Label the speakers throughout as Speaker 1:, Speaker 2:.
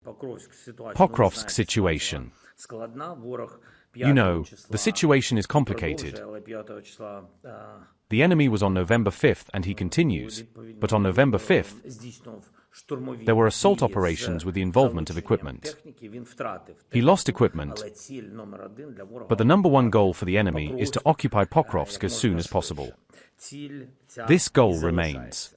Speaker 1: Pokrovsk situation. You know, the situation is complicated. The enemy was on November 5th and he continues, but on November 5th, there were assault operations with the involvement of equipment. He lost equipment, but the number one goal for the enemy is to occupy Pokrovsk as soon as possible. This goal remains.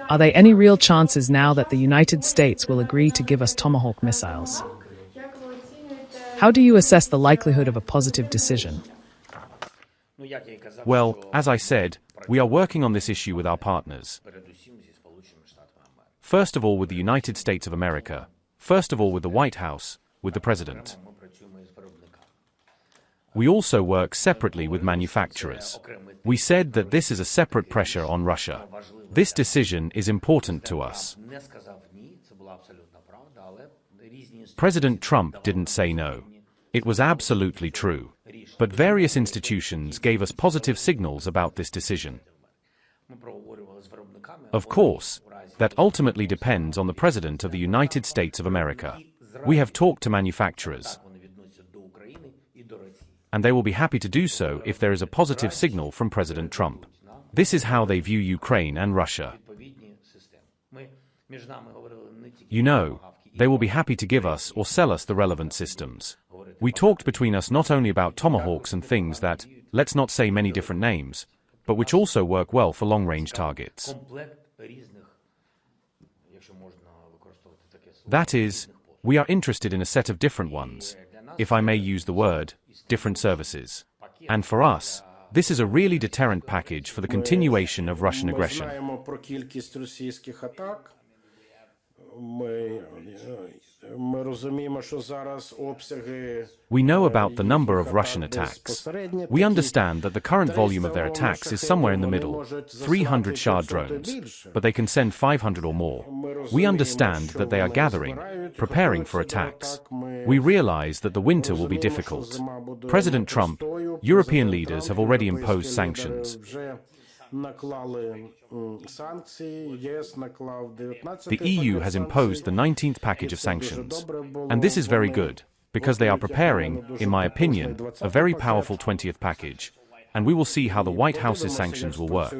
Speaker 2: Are there any real chances now that the United States will agree to give us Tomahawk missiles? How do you assess the likelihood of a positive decision?
Speaker 1: Well, as I said, we are working on this issue with our partners. First of all with the United States of America, first of all with the White House, with the President. We also work separately with manufacturers. We said that this is a separate pressure on Russia. This decision is important to us. President Trump didn't say no. It was absolutely true. But various institutions gave us positive signals about this decision. Of course, that ultimately depends on the President of the United States of America. We have talked to manufacturers, and they will be happy to do so if there is a positive signal from President Trump. This is how they view Ukraine and Russia. You know, they will be happy to give us or sell us the relevant systems. We talked between us not only about Tomahawks and things that, let's not say many different names, but which also work well for long-range targets. That is, we are interested in a set of different ones, if I may use the word, different services. And for us, this is a really deterrent package for the continuation of Russian aggression. We know about the number of Russian attacks. We understand that the current volume of their attacks is somewhere in the middle, 300 Shard drones, but they can send 500 or more. We understand that they are gathering, preparing for attacks. We realize that the winter will be difficult. President Trump, European leaders have already imposed sanctions. The EU has imposed the 19th package of sanctions. And this is very good, because they are preparing, in my opinion, a very powerful 20th package. And we will see how the White House's sanctions will work.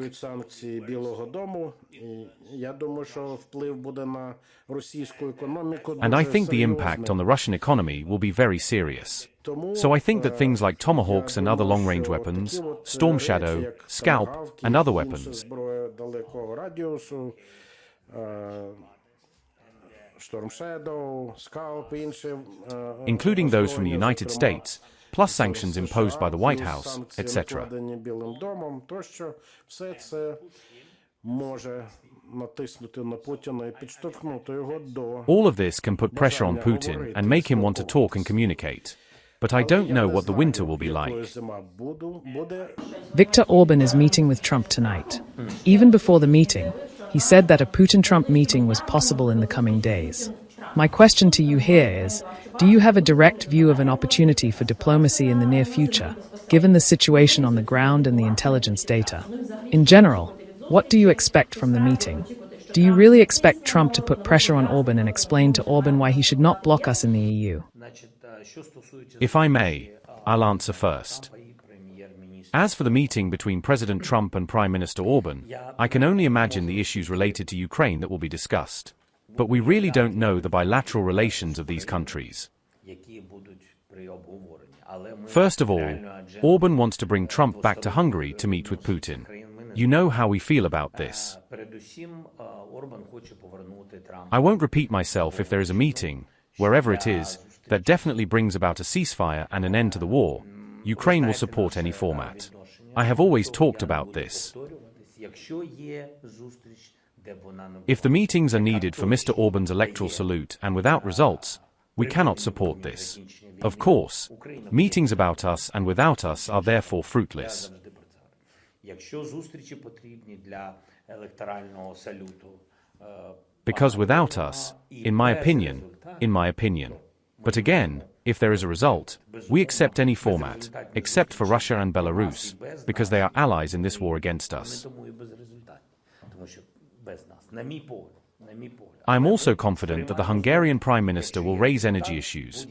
Speaker 1: And I think the impact on the Russian economy will be very serious. So I think that things like Tomahawks and other long-range weapons, Storm Shadow, Scalp, and other weapons, including those from the United States, plus sanctions imposed by the White House, etc. All of this can put pressure on Putin and make him want to talk and communicate. But I don't know what the winter will be like.
Speaker 2: Viktor Orban is meeting with Trump tonight. Even before the meeting, he said that a Putin-Trump meeting was possible in the coming days. My question to you here is, do you have a direct view of an opportunity for diplomacy in the near future, given the situation on the ground and the intelligence data? In general, what do you expect from the meeting? Do you really expect Trump to put pressure on Orban and explain to Orban why he should not block us in the EU?
Speaker 1: If I may, I'll answer first. As for the meeting between President Trump and Prime Minister Orban, I can only imagine the issues related to Ukraine that will be discussed. But we really don't know the bilateral relations of these countries. First of all, Orban wants to bring Trump back to Hungary to meet with Putin. You know how we feel about this. I won't repeat myself if there is a meeting, wherever it is, that definitely brings about a ceasefire and an end to the war. Ukraine will support any format. I have always talked about this. If the meetings are needed for Mr. Orban's electoral salute and without results, we cannot support this. Of course, meetings about us and without us are therefore fruitless. Because without us, in my opinion. But again, if there is a result, we accept any format, except for Russia and Belarus, because they are allies in this war against us. I am also confident that the Hungarian Prime Minister will raise energy issues,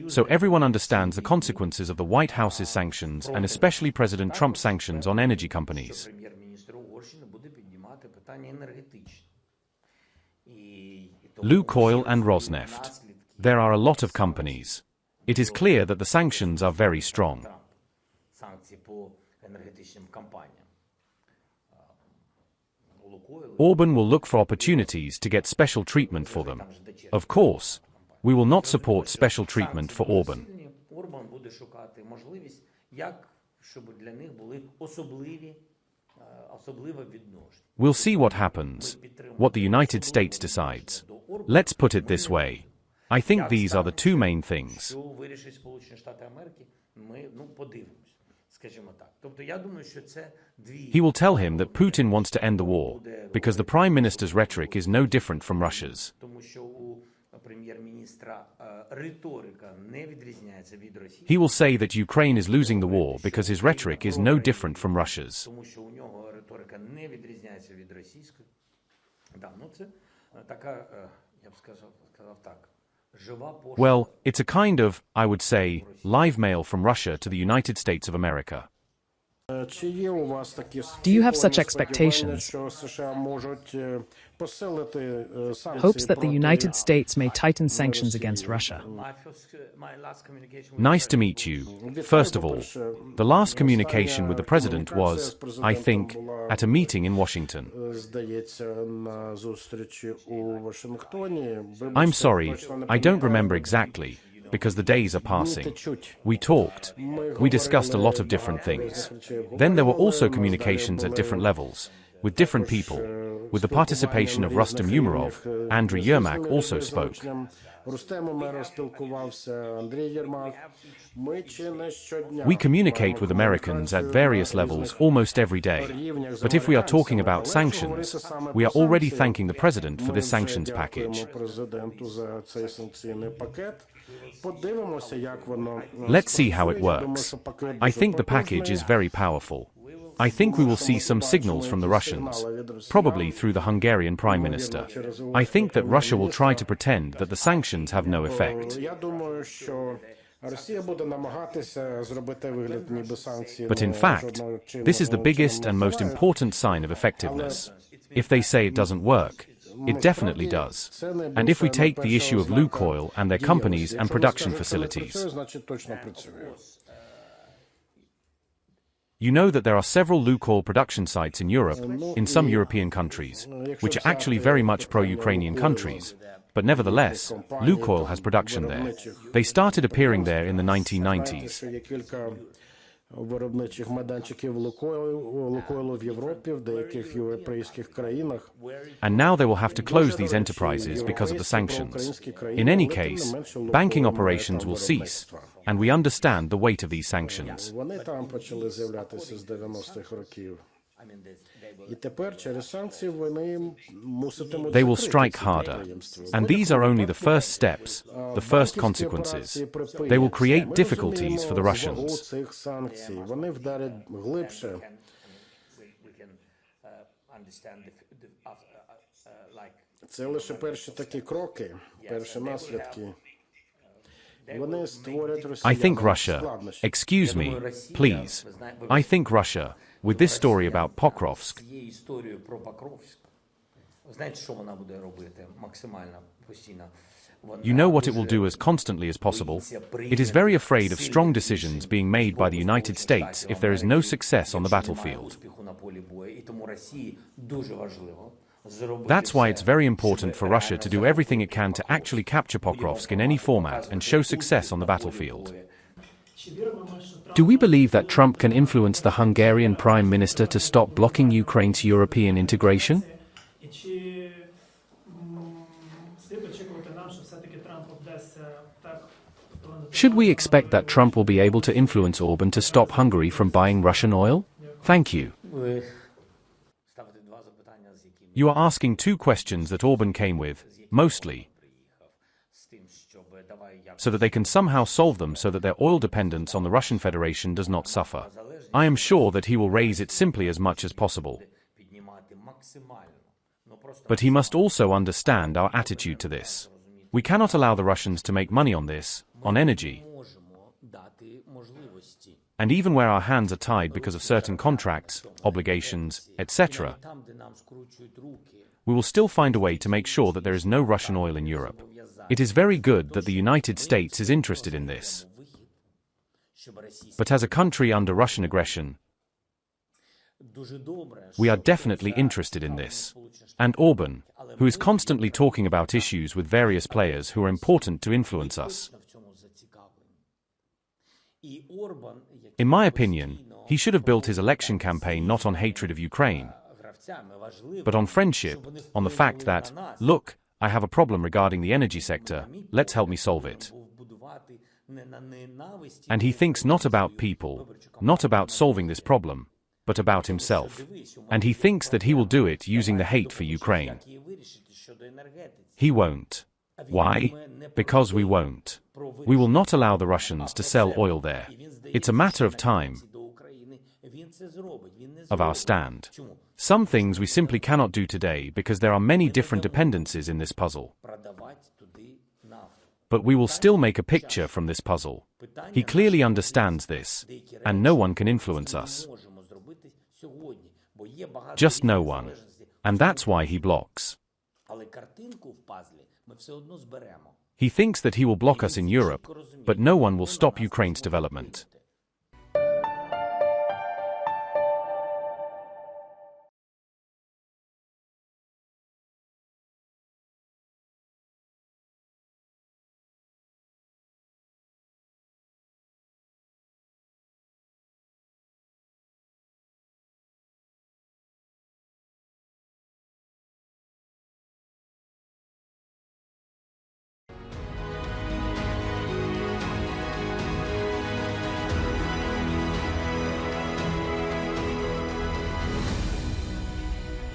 Speaker 1: so everyone understands the consequences of the White House's sanctions and especially President Trump's sanctions on energy companies. Lukoil and Rosneft. There are a lot of companies. It is clear that the sanctions are very strong. Orban will look for opportunities to get special treatment for them. Of course, we will not support special treatment for Orban. We'll see what happens, what the United States decides. Let's put it this way. I think these are the two main things. He will tell him that Putin wants to end the war, because the Prime Minister's rhetoric is no different from Russia's. He will say that Ukraine is losing the war because his rhetoric is no different from Russia's. Well, it's a kind of, I would say, live mail from Russia to the United States of America.
Speaker 2: Do you have such expectations? Hopes that the United States may tighten sanctions against Russia.
Speaker 1: Nice to meet you. First of all, the last communication with the President was, I think, at a meeting in Washington. I'm sorry, I don't remember exactly, because the days are passing. We talked. We discussed a lot of different things. Then there were also communications at different levels, with different people. With the participation of Rustem Umerov, Andriy Yermak also spoke. We communicate with Americans at various levels almost every day. But if we are talking about sanctions, we are already thanking the President for this sanctions package. Let's see how it works. I think the package is very powerful. I think we will see some signals from the Russians, probably through the Hungarian Prime Minister. I think that Russia will try to pretend that the sanctions have no effect. But in fact, this is the biggest and most important sign of effectiveness. If they say it doesn't work, it definitely does. And if we take the issue of Lukoil and their companies and production facilities, you know that there are several Lukoil production sites in Europe, in some European countries, which are actually very much pro-Ukrainian countries, but nevertheless, Lukoil has production there. They started appearing there in the 1990s. And now they will have to close these enterprises because of the sanctions. In any case, banking operations will cease, and we understand the weight of these sanctions. They will strike harder. And these are only the first steps, the first consequences. They will create difficulties for the Russians. I think Russia, excuse me, please, I think Russia, with this story about Pokrovsk, you know what it will do as constantly as possible? It is very afraid of strong decisions being made by the United States if there is no success on the battlefield. That's why it's very important for Russia to do everything it can to actually capture Pokrovsk in any format and show success on the battlefield. Do we believe that Trump can influence the Hungarian Prime Minister to stop blocking Ukraine's European integration? Should we expect that Trump will be able to influence Orban to stop Hungary from buying Russian oil? Thank you. You are asking two questions that Orban came with, mostly, so that they can somehow solve them so that their oil dependence on the Russian Federation does not suffer. I am sure that he will raise it simply as much as possible. But he must also understand our attitude to this. We cannot allow the Russians to make money on this, on energy. And even where our hands are tied because of certain contracts, obligations, etc., we will still find a way to make sure that there is no Russian oil in Europe. It is very good that the United States is interested in this. But as a country under Russian aggression, we are definitely interested in this. And Orban, who is constantly talking about issues with various players who are important to influence us. In my opinion, he should have built his election campaign not on hatred of Ukraine, but on friendship, on the fact that, look, I have a problem regarding the energy sector, let's help me solve it. And he thinks not about people, not about solving this problem, but about himself. And he thinks that he will do it using the hate for Ukraine. He won't. Why? Because we won't. We will not allow the Russians to sell oil there. It's a matter of time, of our stand. Some things we simply cannot do today because there are many different dependencies in this puzzle. But we will still make a picture from this puzzle. He clearly understands this, and no one can influence us. Just no one. And that's why he blocks. He thinks that he will block us in Europe, but no one will stop Ukraine's development.